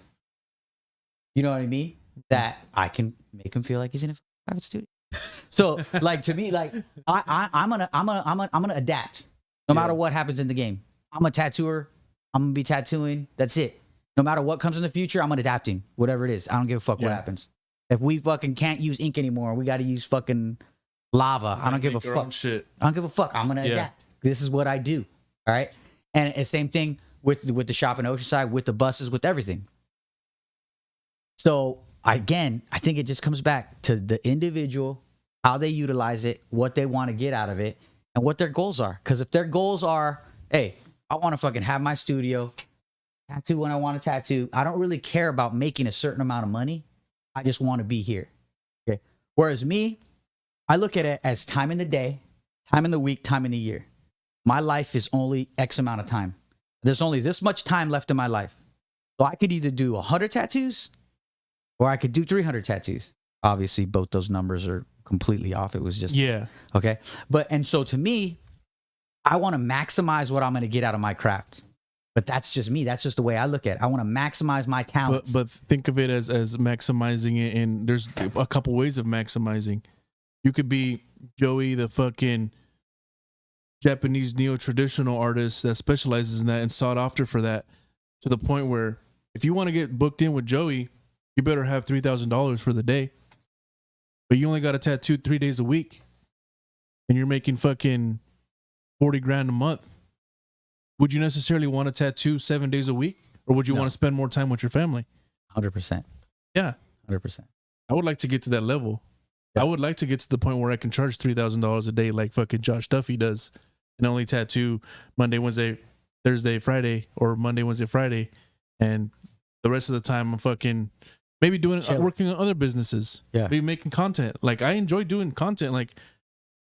You know what I mean? That I can make him feel like he's in a private studio. So like to me, like I'm gonna adapt no matter what happens in the game. I'm a tattooer. I'm gonna be tattooing. That's it. No matter what comes in the future, I'm adapting. Whatever it is, I don't give a fuck what happens. If we fucking can't use ink anymore, we got to use fucking lava. I don't give a fuck. Shit. I don't give a fuck. I'm gonna adapt. This is what I do. All right. And it's same thing with the shop in Oceanside, with the buses, with everything. So I think it just comes back to the individual, how they utilize it, what they want to get out of it, and what their goals are. Because if their goals are, hey, I want to fucking have my studio, tattoo when I want to tattoo. I don't really care about making a certain amount of money. I just want to be here. Okay. Whereas me, I look at it as time in the day, time in the week, time in the year. My life is only X amount of time. There's only this much time left in my life. So I could either do 100 tattoos or I could do 300 tattoos. Obviously, both those numbers are completely off. It was just, okay. And so to me, I want to maximize what I'm going to get out of my craft. But that's just me. That's just the way I look at it. I want to maximize my talents. But think of it as maximizing it, and there's a couple ways of maximizing. You could be Joey, the fucking Japanese neo-traditional artist that specializes in that and sought after for that, to the point where if you want to get booked in with Joey, you better have $3,000 for the day. But you only got a tattoo 3 days a week, and you're making fucking 40 grand a month. Would you necessarily want to tattoo 7 days a week, or would you want to spend more time with your family? 100%. Yeah. 100%. I would like to get to that level. Yeah. I would like to get to the point where I can charge $3,000 a day like fucking Josh Duffy does, and only tattoo Monday, Wednesday, Thursday, Friday, or Monday, Wednesday, Friday, and the rest of the time I'm fucking maybe working on other businesses. Yeah. Maybe making content. Like, I enjoy doing content. Like,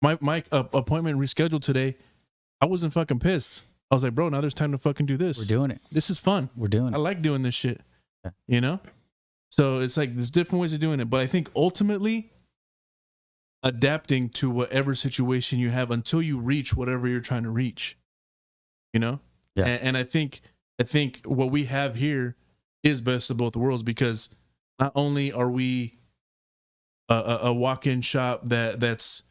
my appointment rescheduled today, I wasn't fucking pissed. I was like, bro, now there's time to fucking do this. We're doing it. This is fun. We're doing it. I like doing this shit. Yeah. You know? So it's like there's different ways of doing it. But I think ultimately adapting to whatever situation you have until you reach whatever you're trying to reach. You know? Yeah. And I think what we have here is best of both worlds, because not only are we a walk-in shop that's,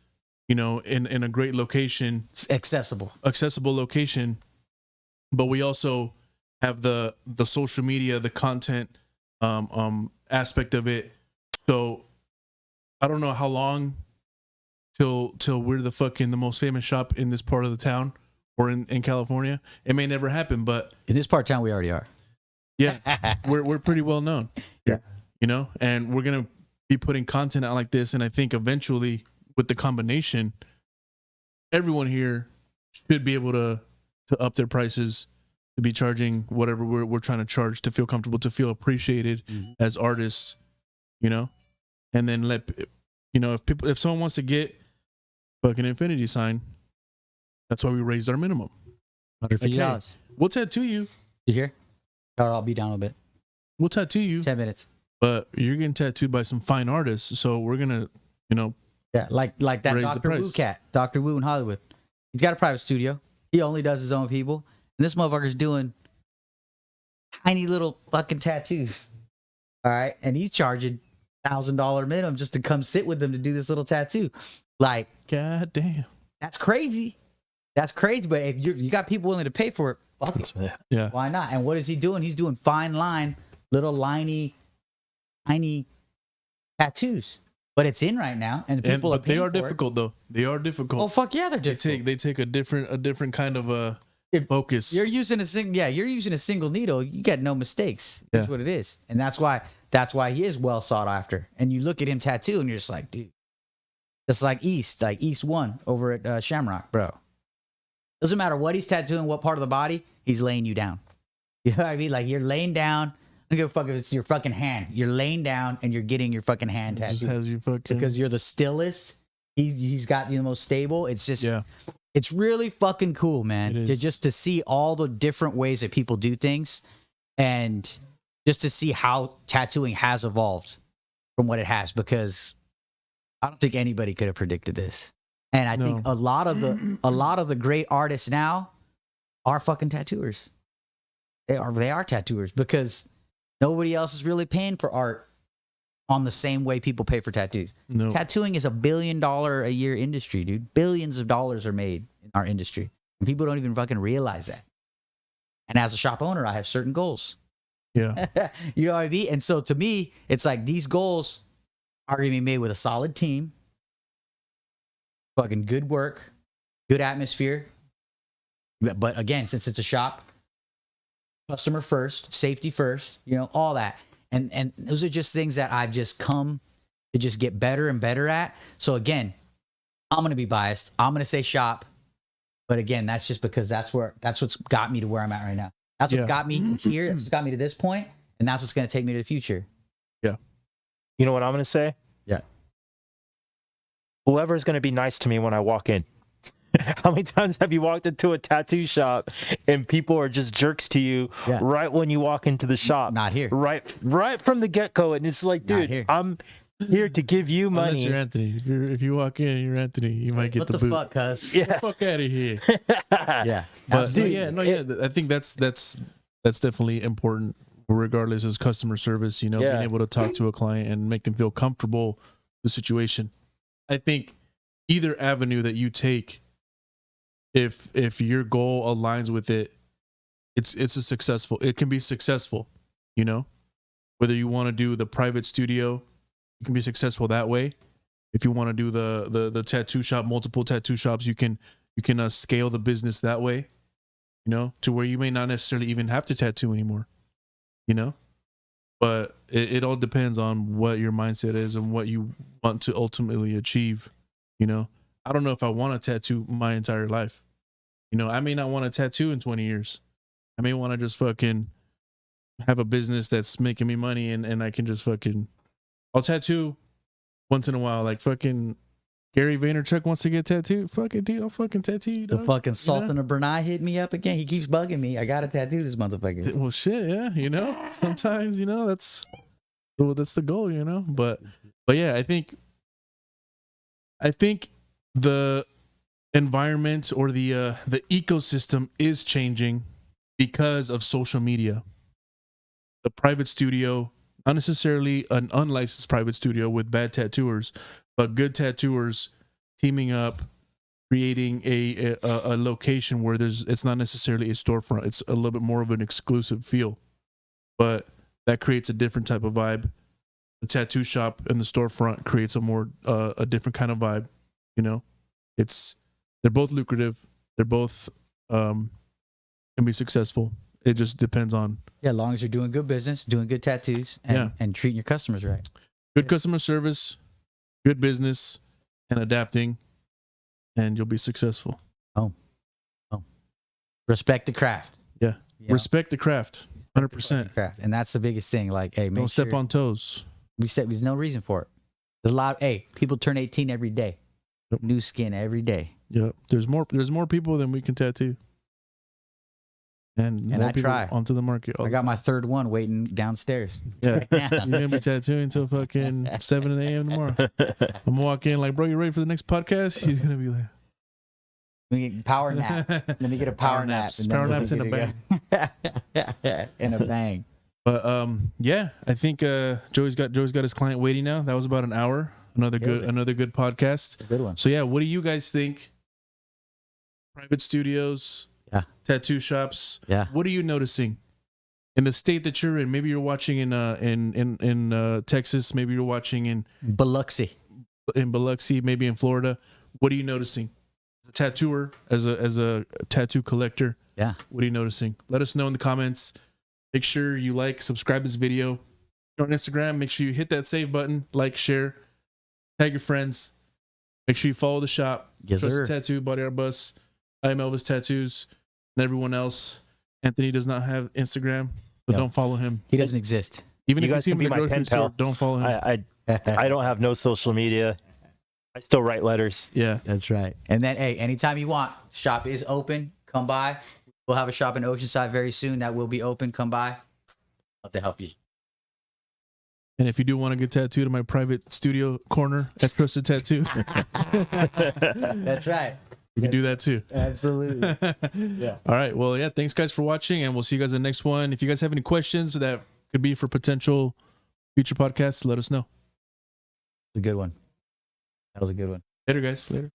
you know, in a great location, it's accessible location, but we also have the social media, the content aspect of it. So I don't know how long till we're the most famous shop in this part of the town or in California. It may never happen, but in this part of town we already are. Yeah. we're pretty well known. Yeah. You know, and we're gonna be putting content out like this, and I think eventually with the combination, everyone here should be able to up their prices, to be charging whatever we're trying to charge, to feel comfortable, to feel appreciated as artists, you know. And then if someone wants to get fucking infinity sign, that's why we raised our minimum. $150. We'll tattoo you. You hear? Or I'll be down a little bit. We'll tattoo you. 10 minutes. But you're getting tattooed by some fine artists, so we're gonna, you know. Yeah, like that Dr. Wu cat, Dr. Wu in Hollywood. He's got a private studio. He only does his own people, and this motherfucker's doing tiny little fucking tattoos. All right, and he's charging $1,000 minimum just to come sit with them to do this little tattoo. Like, god damn, that's crazy. That's crazy. But if you got people willing to pay for it, fuck it. Yeah, why not? And what is he doing? He's doing fine line, little tiny tattoos. But it's in right now, and people are paying for it. They are difficult, though. They are difficult. Oh fuck yeah, they're difficult. They take a different kind of focus. You're using a single needle. You get no mistakes. That's what it is, and that's why he is well sought after. And you look at him tattoo, and you're just like, dude, it's like East 1 over at Shamrock, bro. Doesn't matter what he's tattooing, what part of the body, he's laying you down. You know what I mean? Like, you're laying down. I don't give a fuck if it's your fucking hand. You're laying down and you're getting your fucking hand tattooed. Just has you fucking... Because you're the stillest. He's got you the most stable. It's just, it's really fucking cool, man. To see all the different ways that people do things, and just to see how tattooing has evolved from what it has. Because I don't think anybody could have predicted this. And I think a lot of the great artists now are fucking tattooers. They are tattooers, because nobody else is really paying for art on the same way people pay for tattoos. No. Tattooing is $1 billion a year industry, dude. Billions of dollars are made in our industry. And people don't even fucking realize that. And as a shop owner, I have certain goals. Yeah. You know what I mean? And so to me, it's like these goals are going to be made with a solid team, fucking good work, good atmosphere. But again, since it's a shop, customer first, safety first, you know, all that. And those are just things that I've just come to just get better and better at. So again, I'm going to be biased. I'm going to say shop. But again, that's just because that's what's got me to where I'm at right now. That's what got me here. That's got me to this point, and that's what's going to take me to the future. Yeah. You know what I'm going to say? Yeah. Whoever's going to be nice to me when I walk in. How many times have you walked into a tattoo shop and people are just jerks to you right when you walk into the shop? Not here. Right from the get-go. And it's like, dude, I'm here to give you money. Unless you're Anthony. If you walk in and you're Anthony, you might get the boot. What the fuck, cuz? Yeah. Get the fuck out of here. Yeah. But I think that's definitely important, regardless of customer service. You know, being able to talk to a client and make them feel comfortable with the situation. I think either avenue that you take, if your goal aligns with it, it can be successful. You know, whether you want to do the private studio, you can be successful that way. If you want to do the tattoo shop, multiple tattoo shops, you can scale the business that way, you know, to where you may not necessarily even have to tattoo anymore, you know. But it all depends on what your mindset is and what you want to ultimately achieve. You know, I don't know if I want to tattoo my entire life. You know, I may not want to tattoo in 20 years. I may want to just fucking have a business that's making me money and I can just fucking, I'll tattoo once in a while. Like fucking Gary Vaynerchuk wants to get tattooed. Fuck it, dude. I'll fucking tattoo you, dog. The fucking Sultan of Brunei hit me up again. He keeps bugging me. I got to tattoo this motherfucker. Well, shit, yeah. You know, sometimes, you know, that's the goal, you know. But yeah, I think the environment or the ecosystem is changing because of social media. The private studio, not necessarily an unlicensed private studio with bad tattooers, but good tattooers teaming up, creating a location where it's not necessarily a storefront. It's a little bit more of an exclusive feel, but that creates a different type of vibe. The tattoo shop and the storefront creates a different kind of vibe. You know, they're both lucrative. They're both can be successful. It just depends on. Yeah, as long as you're doing good business, doing good tattoos, and treating your customers right. Good customer service, good business, and adapting, and you'll be successful. Oh. Respect the craft. Yeah. Respect the craft. 100%. Craft. And that's the biggest thing. Like, hey, don't step on toes. We said there's no reason for it. There's a lot. Hey, people turn 18 every day. Yep. New skin every day. Yep. There's more people than we can tattoo. And more I try onto the market. I got my third one waiting downstairs. Yeah. You're gonna be tattooing until fucking 7 a.m. tomorrow. I'm gonna walk in like, bro, you ready for the next podcast? He's gonna be like, Let me get power nap. Let me get a power nap. Power naps in a bang. In a bang. But yeah, I think Joey's got his client waiting now. That was about an hour. Another good podcast. A good one. So yeah, what do you guys think? Private studios, tattoo shops. Yeah. What are you noticing in the state that you're in? Maybe you're watching in Texas. Maybe you're watching in Biloxi. Maybe in Florida. What are you noticing? As a tattooer, as a tattoo collector. Yeah. What are you noticing? Let us know in the comments. Make sure you subscribe this video. If you're on Instagram, make sure you hit that save button, share, tag your friends. Make sure you follow the shop. Yes, Trusted sir. Tattoo, Body Art Bus. I am Elvis Tattoos, and everyone else. Anthony does not have Instagram, so don't follow him. He doesn't exist. Even You if you guys see him can in be the my grocery pen store, pal. don't follow him. I don't have no social media. I still write letters. Yeah. That's right. And then, hey, anytime you want, shop is open. Come by. We'll have a shop in Oceanside very soon that will be open. Come by. Love to help you. And if you do want to get tattooed in my private studio corner at Trusted Tattoo, That's right. you can do that too. Absolutely. Yeah. All right. Well, yeah, thanks guys for watching, and we'll see you guys in the next one. If you guys have any questions that could be for potential future podcasts, let us know. a good one. That was a good one. Later, guys. Later.